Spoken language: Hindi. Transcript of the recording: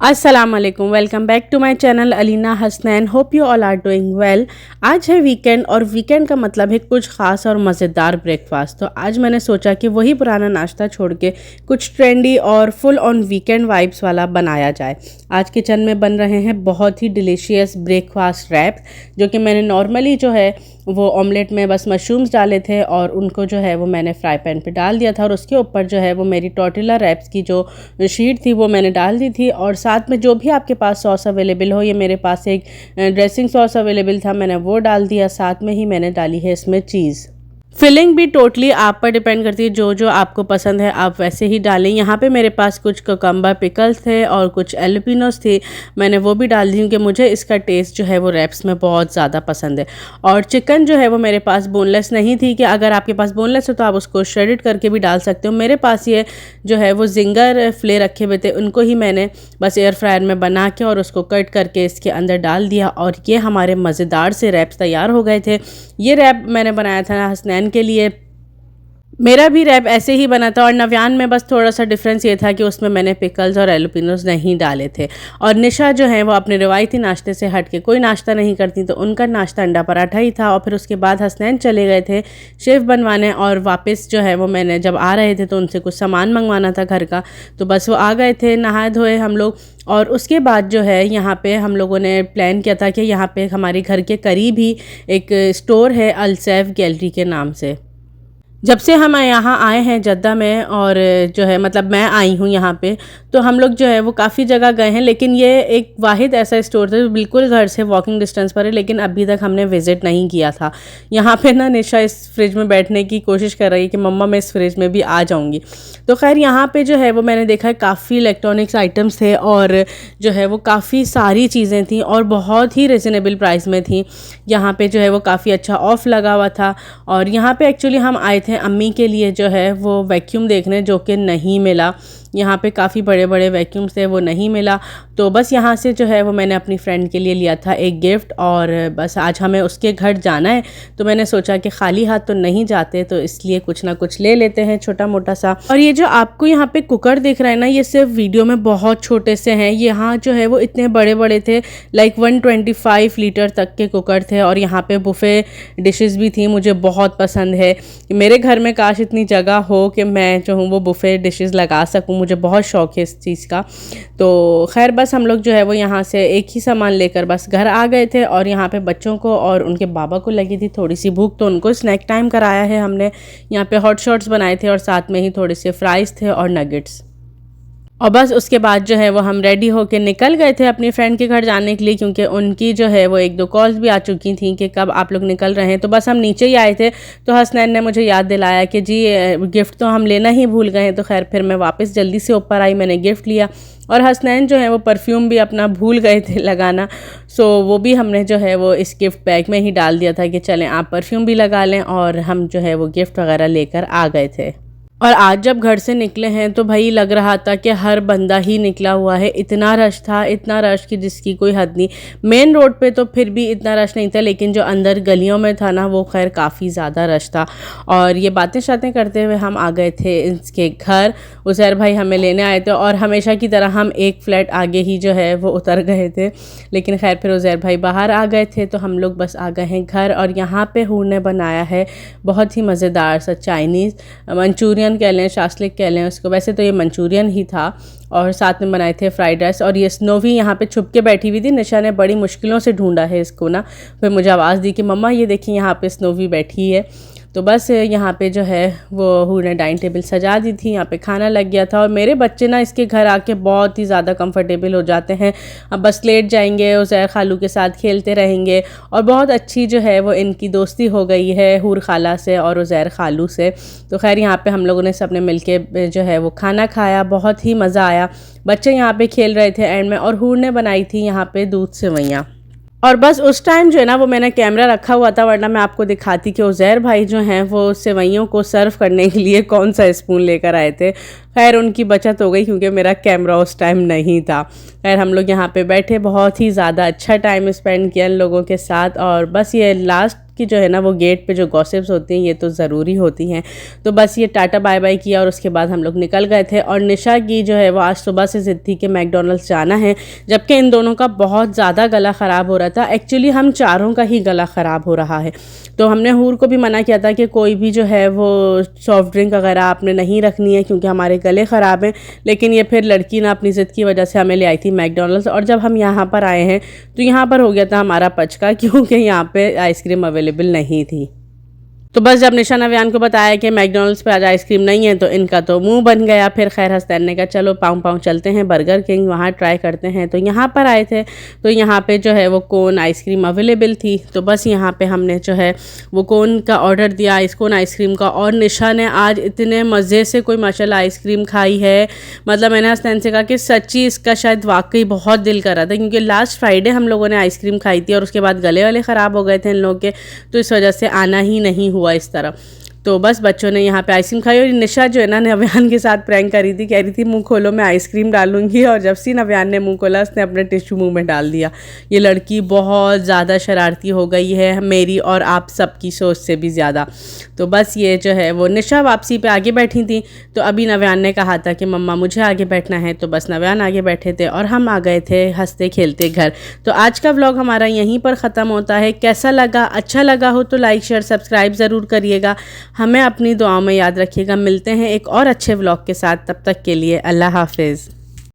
अस्सलाम वालेकुम, welcome back to my channel Alina Hasnain. Hope you all are doing well. आज है वीकेंड और वीकेंड का मतलब है कुछ ख़ास और मज़ेदार ब्रेकफास्ट। तो आज मैंने सोचा कि वही पुराना नाश्ता छोड़ के कुछ ट्रेंडी और फुल ऑन वीकेंड वाइब्स वाला बनाया जाए। आज किचन में बन रहे हैं बहुत ही डिलीशियस ब्रेकफास्ट रैप्स, जो कि मैंने नॉर्मली जो है वो ऑमलेट में बस मशरूम्स डाले थे और उनको जो है वो मैंने फ्राई पैन पे डाल दिया था और उसके ऊपर जो है वो मेरी टॉर्टिला रैप्स की जो शीट थी वो मैंने डाल दी थी। और साथ में जो भी आपके पास सॉस अवेलेबल हो, ये मेरे पास एक ड्रेसिंग सॉस अवेलेबल था, मैंने वो डाल दिया। साथ में ही मैंने डाली है इसमें चीज़। फिलिंग भी टोटली आप पर डिपेंड करती है, जो जो आपको पसंद है आप वैसे ही डालें। यहाँ पे मेरे पास कुछ कोकम्बर पिकल्स थे और कुछ एलपिनोस थी, मैंने वो भी डाल दी क्योंकि मुझे इसका टेस्ट जो है वो रैप्स में बहुत ज़्यादा पसंद है। और चिकन जो है वो मेरे पास बोनलेस नहीं थी, कि अगर आपके पास बोनलेस हो तो आप उसको श्रेडिड करके भी डाल सकते हो। मेरे पास ये जो है वो जिंगर फिले रखे हुए थे, उनको ही मैंने बस एयर फ्रायर में बना के और उसको कट करके इसके अंदर डाल दिया और ये हमारे मज़ेदार से रैप्स तैयार हो गए थे। ये रैप मैंने बनाया था हसनैन के लिए। मेरा भी रैप ऐसे ही बना था और नव्यान में बस थोड़ा सा डिफरेंस ये था कि उसमें मैंने पिकल्स और एलुपिनोस नहीं डाले थे। और निशा जो है वो अपने रिवायती नाश्ते से हट के कोई नाश्ता नहीं करती, तो उनका नाश्ता अंडा पराठा ही था। और फिर उसके बाद हसनैन चले गए थे शेफ़ बनवाने और वापस जो है वो मैंने जब आ रहे थे तो उनसे कुछ सामान मंगवाना था घर का, तो बस वो आ गए थे, नहाए धोए हम लोग। और उसके बाद जो है यहाँ पे हम लोगों ने प्लान किया था कि यहाँ पे हमारे घर के करीब ही एक स्टोर है अल-सैफ गैलरी के नाम से। जब से हम यहाँ आए हैं जद्दा में और जो है मतलब मैं आई हूँ यहाँ पे, तो हम लोग जो है वो काफ़ी जगह गए हैं, लेकिन ये एक वाहिद ऐसा स्टोर था जो बिल्कुल घर से वॉकिंग डिस्टेंस पर है, लेकिन अभी तक हमने विज़िट नहीं किया था। यहाँ पे ना निशा इस फ्रिज में बैठने की कोशिश कर रही है कि मम्मा मैं इस फ्रिज में भी आ जाऊँगी। तो खैर यहाँ पे जो है वो मैंने देखा है काफ़ी इलेक्ट्रॉनिक्स आइटम्स थे और जो है वो काफ़ी सारी चीज़ें थी और बहुत ही रिजनेबल प्राइस में थी। यहाँ पे जो है वो काफ़ी अच्छा ऑफ़ लगा हुआ था। और यहाँ पे एक्चुअली हम आए थे अम्मी के लिए जो है वो वैक्यूम देखने, जो कि नहीं मिला। यहाँ पे काफ़ी बड़े बड़े वैक्यूम्स थे, वो नहीं मिला। तो बस यहाँ से जो है वो मैंने अपनी फ्रेंड के लिए लिया था एक गिफ्ट और बस आज हमें उसके घर जाना है, तो मैंने सोचा कि खाली हाथ तो नहीं जाते, तो इसलिए कुछ ना कुछ ले लेते हैं छोटा मोटा सा। और ये जो आपको यहाँ पे कुकर दिख रहा है ना, ये सिर्फ वीडियो में बहुत छोटे से हैं, यहाँ जो है वो इतने बड़े बड़े थे, लाइक 125 लीटर तक के कुकर थे। और यहाँ पे बुफे डिशेस भी थी, मुझे बहुत पसंद है कि मेरे घर में काश इतनी जगह हो कि मैं जो हूँ वो बुफे डिशेस लगा सकूँ, मुझे बहुत शौक़ है इस चीज़ का। तो खैर बस हम लोग जो है वो यहाँ से एक ही सामान लेकर बस घर आ गए थे। और यहाँ पे बच्चों को और उनके बाबा को लगी थी थोड़ी सी भूख, तो उनको स्नैक टाइम कराया है हमने। यहाँ पे हॉट शॉट्स बनाए थे और साथ में ही थोड़े से फ्राइज़ थे और नगेट्स। और बस उसके बाद जो है वो हम रेडी होके निकल गए थे अपनी फ्रेंड के घर जाने के लिए, क्योंकि उनकी जो है वो एक दो कॉल्स भी आ चुकी थी कि कब आप लोग निकल रहे हैं। तो बस हम नीचे ही आए थे, तो हसनैन ने मुझे याद दिलाया कि जी गिफ्ट तो हम लेना ही भूल गए हैं। तो खैर फिर मैं वापस जल्दी से ऊपर आई, मैंने गिफ्ट लिया। और हसनैन जो है वो परफ्यूम भी अपना भूल गए थे लगाना, सो वो भी हमने जो है वो इस गिफ्ट बैग में ही डाल दिया था कि चलें आप परफ्यूम भी लगा लें। और हम जो है वो गिफ्ट वगैरह लेकर आ गए थे। और आज जब घर से निकले हैं तो भाई लग रहा था कि हर बंदा ही निकला हुआ है, इतना रश था, इतना रश कि जिसकी कोई हद नहीं। मेन रोड पे तो फिर भी इतना रश नहीं था, लेकिन जो अंदर गलियों में था ना वो खैर काफ़ी ज़्यादा रश था। और ये बातें शातें करते हुए हम आ गए थे इसके घर। उज़ैर भाई हमें लेने आए थे और हमेशा की तरह हम एक फ्लैट आगे ही जो है वो उतर गए थे, लेकिन खैर फिर उज़ैर भाई बाहर आ गए थे, तो हम लोग बस आ गए हैं घर। और यहाँ पे हूर ने बनाया है बहुत ही मज़ेदार सा चाइनीज़ मंचूरियन कह लें, शास्लिक कह लें उसको, वैसे तो ये मंचूरियन ही था। और साथ में बनाए थे फ्राइड राइस। और ये स्नोवी यहाँ पे छुप के बैठी हुई थी, निशा ने बड़ी मुश्किलों से ढूंढा है इसको ना, फिर मुझे आवाज़ दी कि मम्मा ये देखिए यहाँ पे स्नोवी बैठी है। तो बस यहाँ पे जो है वो हूर ने डाइनिंग टेबल सजा दी थी, यहाँ पे खाना लग गया था। और मेरे बच्चे ना इसके घर आके बहुत ही ज़्यादा कंफर्टेबल हो जाते हैं, अब बस लेट जाएंगे, उज़ैर खालू के साथ खेलते रहेंगे। और बहुत अच्छी जो है वो इनकी दोस्ती हो गई है हूर खाला से और उज़ैर खालू से। तो खैर यहाँ पे हम लोगों ने सबने मिलके जो है वो खाना खाया, बहुत ही मज़ा आया। बच्चे यहाँ पे खेल रहे थे एंड में, और हूर ने बनाई थी यहाँ पे दूध सेवइयाँ। और बस उस टाइम जो है ना वो मैंने कैमरा रखा हुआ था, वरना मैं आपको दिखाती कि उज़ैर भाई जो हैं वो सेवइयों को सर्व करने के लिए कौन सा स्पून लेकर आए थे। खैर उनकी बचत हो गई क्योंकि मेरा कैमरा उस टाइम नहीं था। खैर हम लोग यहाँ पे बैठे बहुत ही ज़्यादा अच्छा टाइम स्पेंड किया इन लोगों के साथ। और बस ये लास्ट की जो है ना वो गेट पे जो गॉसिप्स होती हैं ये तो ज़रूरी होती हैं। तो बस ये टाटा बाय बाय किया और उसके बाद हम लोग निकल गए थे। और निशा की जो है वो आज सुबह से ज़िद थी कि मैकडॉनल्ड्स जाना है, जबकि इन दोनों का बहुत ज़्यादा गला ख़राब हो रहा था। एक्चुअली हम चारों का ही गला ख़राब हो रहा है। तो हमने हूर को भी मना किया था कि कोई भी जो है वो सॉफ्ट ड्रिंक वगैरह आपने नहीं रखनी है क्योंकि हमारे गले ख़राब हैं। लेकिन ये फिर लड़की ना अपनी ज़िद की वजह से हमें ले आई थी मैकडॉनल्ड्स। और जब हम यहाँ पर आए हैं तो यहाँ पर हो गया था हमारा पचका, क्योंकि यहाँ पे आइसक्रीम अवेलेबल नहीं थी। तो बस जब निशा नव्यान को बताया कि मैकडॉनल्ड्स पे आज आइसक्रीम नहीं है तो इनका तो मुंह बन गया। फिर खैर हसनैन ने कहा चलो पाँव पाँव चलते हैं बर्गर किंग, वहाँ ट्राई करते हैं। तो यहाँ पर आए थे तो यहाँ पे जो है वो कोन आइसक्रीम अवेलेबल थी। तो बस यहाँ पे हमने जो है वो कोन का ऑर्डर दिया, कोन आइसक्रीम का। और निशा ने आज इतने मज़े से कोई माशाल्लाह आइसक्रीम खाई है, मतलब मैंने हसनैन से कहा कि सच्ची इसका शायद वाकई बहुत दिल कर रहा था, क्योंकि लास्ट फ्राइडे हम लोगों ने आइसक्रीम खाई थी और उसके बाद गले वाले ख़राब हो गए थे इन लोगों के, तो इस वजह से आना ही नहीं हुआ इस तरह। तो बस बच्चों ने यहाँ पे आइसक्रीम खाई। और निशा जो है ना नव्यान के साथ प्रैंक कर रही थी, कह रही थी मुंह खोलो मैं आइसक्रीम डालूंगी, और जब से नव्यान ने मुंह खोला उसने अपने टिश्यू मुंह में डाल दिया। ये लड़की बहुत ज़्यादा शरारती हो गई है, मेरी और आप सबकी सोच से भी ज़्यादा। तो बस ये जो है वो निशा वापसी पे आगे बैठी थी। तो अभी नव्यान ने कहा था कि मम्मा मुझे आगे बैठना है, तो बस नव्यान आगे बैठे थे और हम आ गए थे हंसते खेलते घर। तो आज का व्लॉग हमारा यहीं पर ख़त्म होता है। कैसा लगा, अच्छा लगा हो तो लाइक शेयर सब्सक्राइब ज़रूर करिएगा। हमें अपनी दुआओं में याद रखिएगा। मिलते हैं एक और अच्छे व्लॉग के साथ, तब तक के लिए अल्लाह हाफिज़।